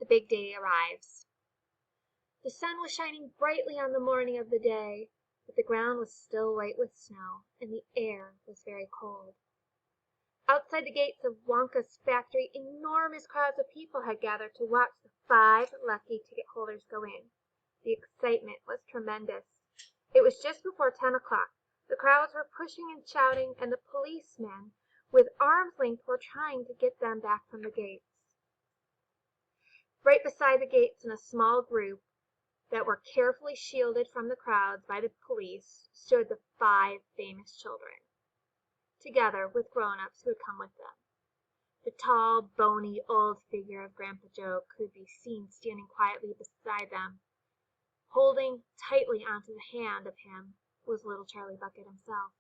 big day arrives. The sun was shining brightly on the morning of the day, but the ground was still white with snow, and the air was very cold. Outside the gates of Wonka's factory, enormous crowds of people had gathered to watch the 5 lucky ticket holders go in. The excitement was tremendous. It was just before 10 o'clock. The crowds were pushing and shouting, and the policemen, with arm's length, were trying to get them back from the gates. Right beside the gates, in a small group that were carefully shielded from the crowds by the police, stood the 5 famous children, together with grown-ups who had come with them. The tall, bony, old figure of Grandpa Joe could be seen standing quietly beside them. Holding tightly onto the hand of him was little Charlie Bucket himself.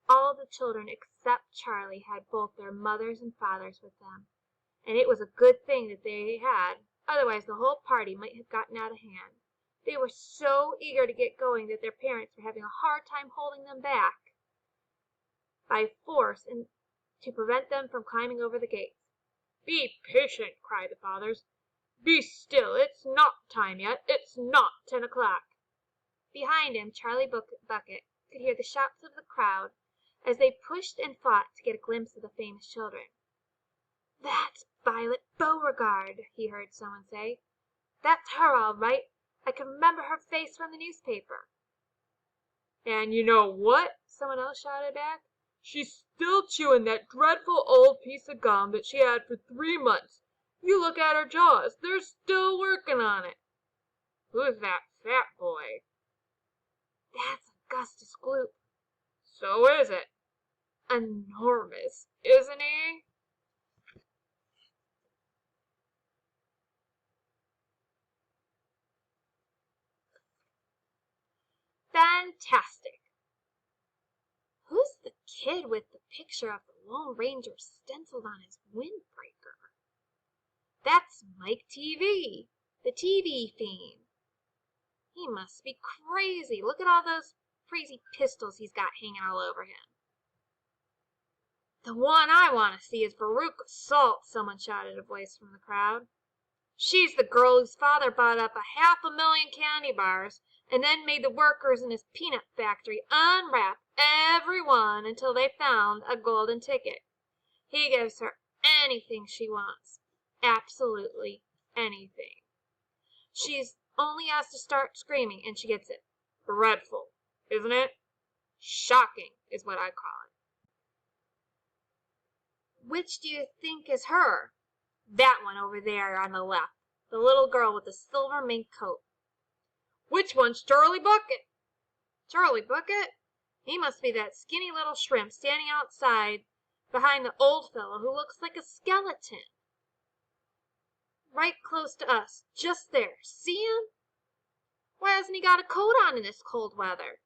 All the children except Charlie had both their mothers and fathers with them, and it was a good thing that they had, otherwise the whole party might have gotten out of hand. They were so eager to get going that their parents were having a hard time holding them back by force and to prevent them from climbing over the gates. "Be patient," cried the fathers. "Be still, it's not time yet. It's not 10 o'clock. Behind him, Charlie Bucket could hear the shouts of the crowd as they pushed and fought to get a glimpse of the famous children. "That's Violet Beauregard," he heard someone say. "That's her all right. I can remember her face from the newspaper." "And you know what?" someone else shouted back. "She's still chewing that dreadful old piece of gum that she had for 3 months. You look at her jaws. They're still working on it." "Who's that fat boy?" "That's Augustus Gloop." "So is it. Enormous, isn't he?" Fantastic. Who's the kid with the picture of the Lone Ranger stenciled on his windbreaker? That's Mike TV, the TV fiend. He must be crazy. Look at all those crazy pistols he's got hanging all over him. "The one I want to see is Veruca Salt," someone shouted, a voice from the crowd. "She's the girl whose father bought up 500,000 candy bars and then made the workers in his peanut factory unwrap every one until they found a golden ticket. He gives her anything she wants, absolutely anything. She's only has to start screaming and she gets it. Dreadful, isn't it? Shocking is what I call it." "Which do you think is her?" "That one over there on the left, the little girl with the silver mink coat." "Which one's Charlie Bucket?" "Charlie Bucket? He must be that skinny little shrimp standing outside behind the old fellow who looks like a skeleton. Right close to us, just there. See him? Why hasn't he got a coat on in this cold weather?"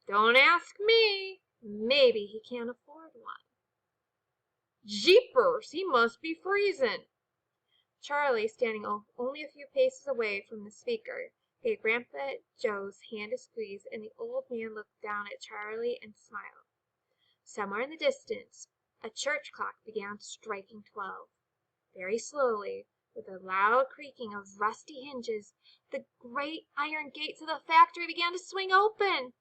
"Don't ask me. Maybe he can't afford one." "Jeepers, he must be freezing." Charlie, standing only a few paces away from the speaker, gave Grandpa Joe's hand a squeeze, and the old man looked down at Charlie and smiled. Somewhere in the distance a church clock began striking 12. Very slowly, with a loud creaking of rusty hinges, the great iron gates of the factory began to swing open.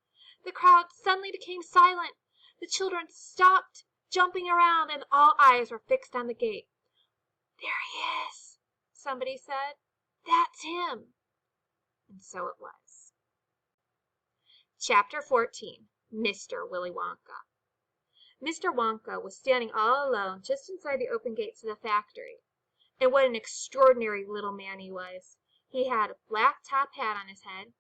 The crowd suddenly became silent. The children stopped jumping around, and all eyes were fixed on the gate. "There he is," somebody said. "That's him." And so it was. Chapter 14. Mr. Willy Wonka. Mr. Wonka was standing all alone just inside the open gates of the factory. And what an extraordinary little man he was. He had a black top hat on his head.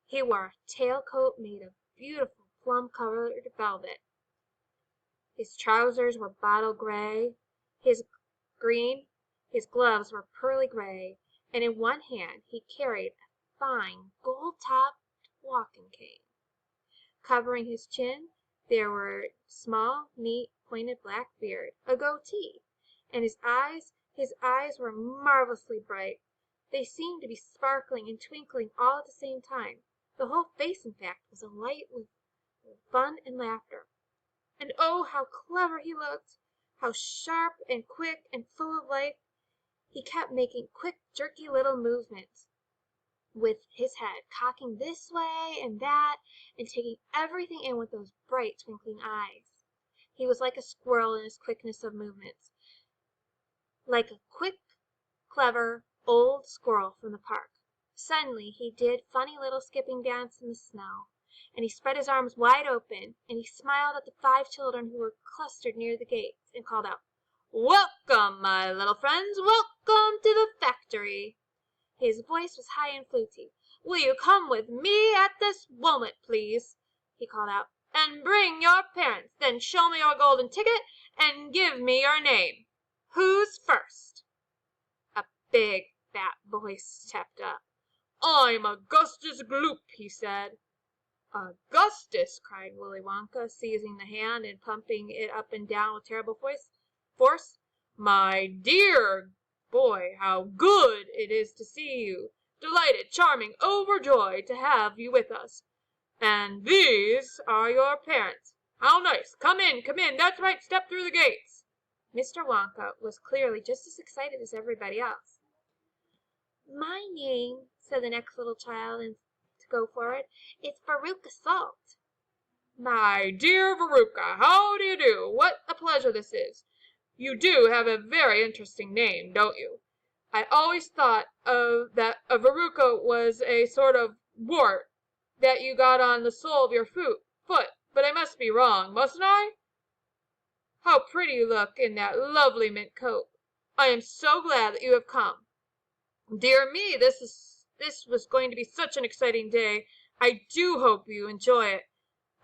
He wore a tailcoat made of beautiful plum-colored velvet. His trousers were bottle gray, his gloves were pearly gray, and in one hand he carried a fine gold-topped walking cane. Covering his chin there were a small, neat, pointed black beard, a goatee, and his eyes were marvelously bright. They seemed to be sparkling and twinkling all at the same time. The whole face, in fact, was alight with fun and laughter. And oh, how clever he looked! How sharp and quick and full of life! He kept making quick, jerky little movements with his head, cocking this way and that, and taking everything in with those bright, twinkling eyes. He was like a squirrel in his quickness of movements, like a quick, clever, old squirrel from the park. Suddenly he did funny little skipping dance in the snow, and he spread his arms wide open, and he smiled at the 5 children who were clustered near the gates, and called out, "Welcome, my little friends, welcome to the factory." His voice was high and fluty. "Will you come with me at this moment, please?" he called out, "and bring your parents. Then show me your golden ticket, and give me your name. Who's first?" A big, fat voice stepped up. "I'm Augustus Gloop," he said. "Augustus!" cried Willy Wonka, seizing the hand and pumping it up and down with terrible force. "My dear boy, how good it is to see you! Delighted, charming, overjoyed to have you with us. And these are your parents. How nice! Come in, that's right, step through the gates." Mr. Wonka was clearly just as excited as everybody else. "My name," said the next little child to go forward, "is Veruca Salt." "My dear Veruca, how do you do? What a pleasure this is. You do have a very interesting name, don't you? I always thought that a verruca was a sort of wart that you got on the sole of your foot, but I must be wrong, mustn't I? How pretty you look in that lovely mint coat. I am so glad that you have come. Dear me, this was going to be such an exciting day. I do hope you enjoy it.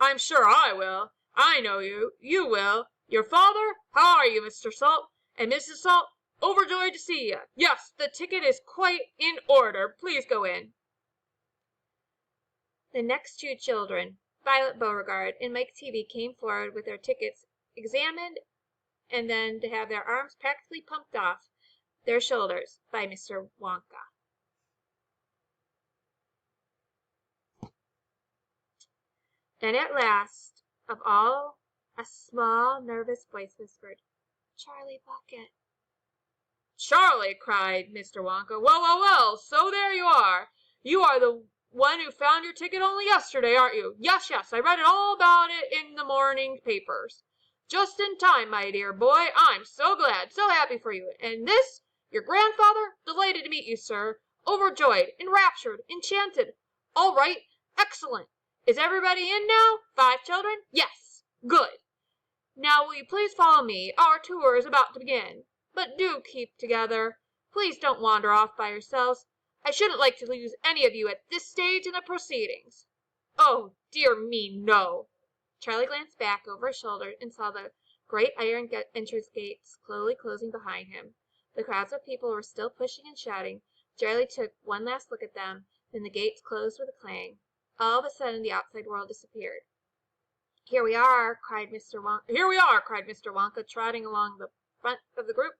I'm sure I will. I know you will. Your father? How are you, Mr. Salt? And Mrs. Salt? Overjoyed to see you. Yes, the ticket is quite in order. Please go in." The next 2 children, Violet Beauregard and Mike Teavee, came forward with their tickets examined and then to have their arms practically pumped off their shoulders by Mr. Wonka. Then at last of all a small, nervous voice whispered, "Charlie Bucket." "Charlie!" cried Mr. Wonka. Well, so there you are. You are the one who found your ticket only yesterday, aren't you? Yes, I read all about it in the morning papers. Just in time, my dear boy. I'm so glad, so happy for you. And this, your grandfather? Delighted to meet you, sir. Overjoyed, enraptured, enchanted. All right, excellent. Is everybody in now? 5 children? Yes, good. Now will you please follow me? Our tour is about to begin. But do keep together. Please don't wander off by yourselves. I shouldn't like to lose any of you at this stage in the proceedings." "Oh, dear me, no." Charlie glanced back over his shoulder and saw the great iron entrance gates slowly closing behind him. The crowds of people were still pushing and shouting. Charlie took one last look at them, then the gates closed with a clang. All of a sudden the outside world disappeared. "Here we are," cried Mr. Wonka, trotting along the front of the group.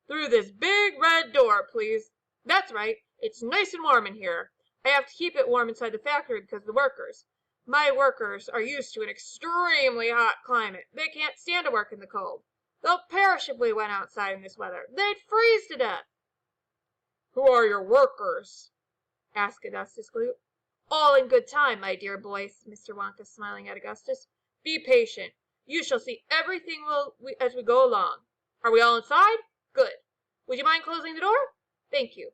"Through this big red door, please. That's right. It's nice and warm in here. I have to keep it warm inside the factory because of the my workers are used to an extremely hot climate. They can't stand to work in the cold. They'll perish if we went outside in this weather. They'd freeze to death." "Who are your workers?" asked Augustus Gloop. "All in good time, my dear boy," said Mr. Wonka, smiling at Augustus. "Be patient. You shall see everything as we go along. Are we all inside? Good. Would you mind closing the door? Thank you."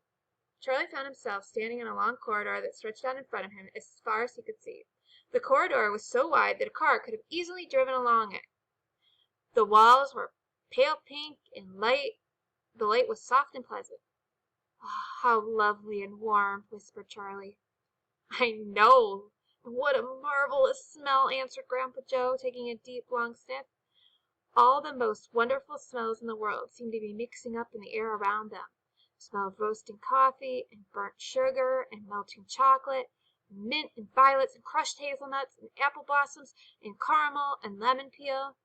Charlie found himself standing in a long corridor that stretched out in front of him as far as he could see. The corridor was so wide that a car could have easily driven along it. The walls were pale pink and the light was soft and pleasant. "Oh, how lovely and warm," whispered Charlie. "I know. And what a marvelous smell," answered Grandpa Joe, taking a deep, long sniff. All the most wonderful smells in the world seemed to be mixing up in the air around them. The smell of roasting coffee, and burnt sugar, and melting chocolate, and mint, and violets, and crushed hazelnuts, and apple blossoms, and caramel, and lemon peel.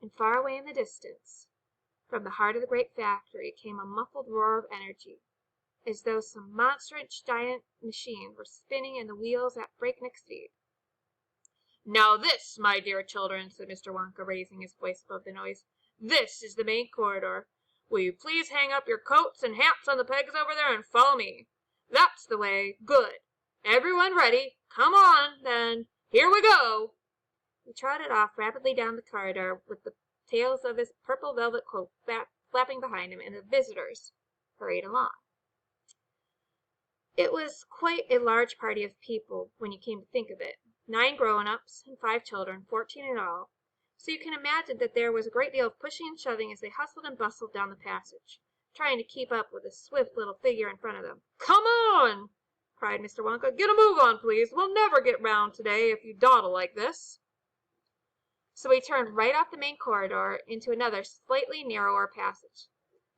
And far away in the distance, from the heart of the great factory, came a muffled roar of energy, as though some monstrous giant machine were spinning in the wheels at breakneck speed. "Now this, my dear children," said Mr. Wonka, raising his voice above the noise, "this is the main corridor. Will you please hang up your coats and hats on the pegs over there and follow me? That's the way. Good. Everyone ready? Come on, then. Here we go." He trotted off rapidly down the corridor with the tails of his purple velvet coat flapping behind him, and the visitors hurried along. It was quite a large party of people when you came to think of it. 9 grown-ups and 5 children, 14 in all. So you can imagine that there was a great deal of pushing and shoving as they hustled and bustled down the passage, trying to keep up with the swift little figure in front of them. "Come on!" cried Mr. Wonka. "Get a move on, please. We'll never get round today if you dawdle like this." So he turned right off the main corridor into another slightly narrower passage.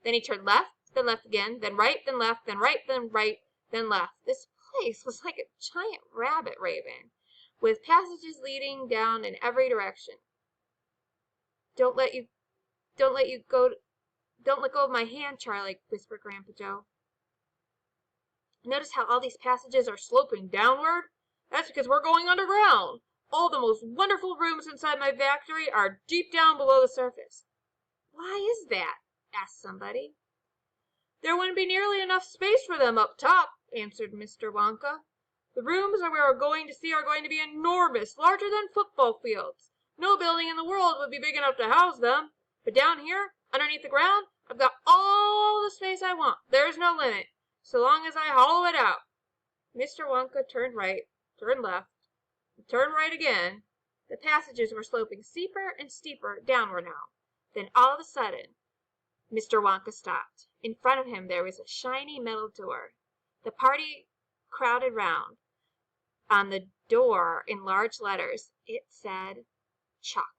Then he turned left, then left again, then right, then left, then right, then right, then left. This place was like a giant rabbit ravine, with passages leading down in every direction. Don't let go of my hand, Charlie," whispered Grandpa Joe. "Notice how all these passages are sloping downward? That's because we're going underground. All the most wonderful rooms inside my factory are deep down below the surface." "Why is that?" asked somebody. "There wouldn't be nearly enough space for them up top," answered Mr. Wonka. "The rooms we are going to see are going to be enormous, larger than football fields. No building in the world would be big enough to house them. But down here, underneath the ground, I've got all the space I want. There's no limit, so long as I hollow it out." Mr. Wonka turned right, turned left, and turned right again. The passages were sloping steeper and steeper downward now. Then all of a sudden Mr. Wonka stopped. In front of him there was a shiny metal door. The party crowded round. On the door, in large letters, it said, "Chuck."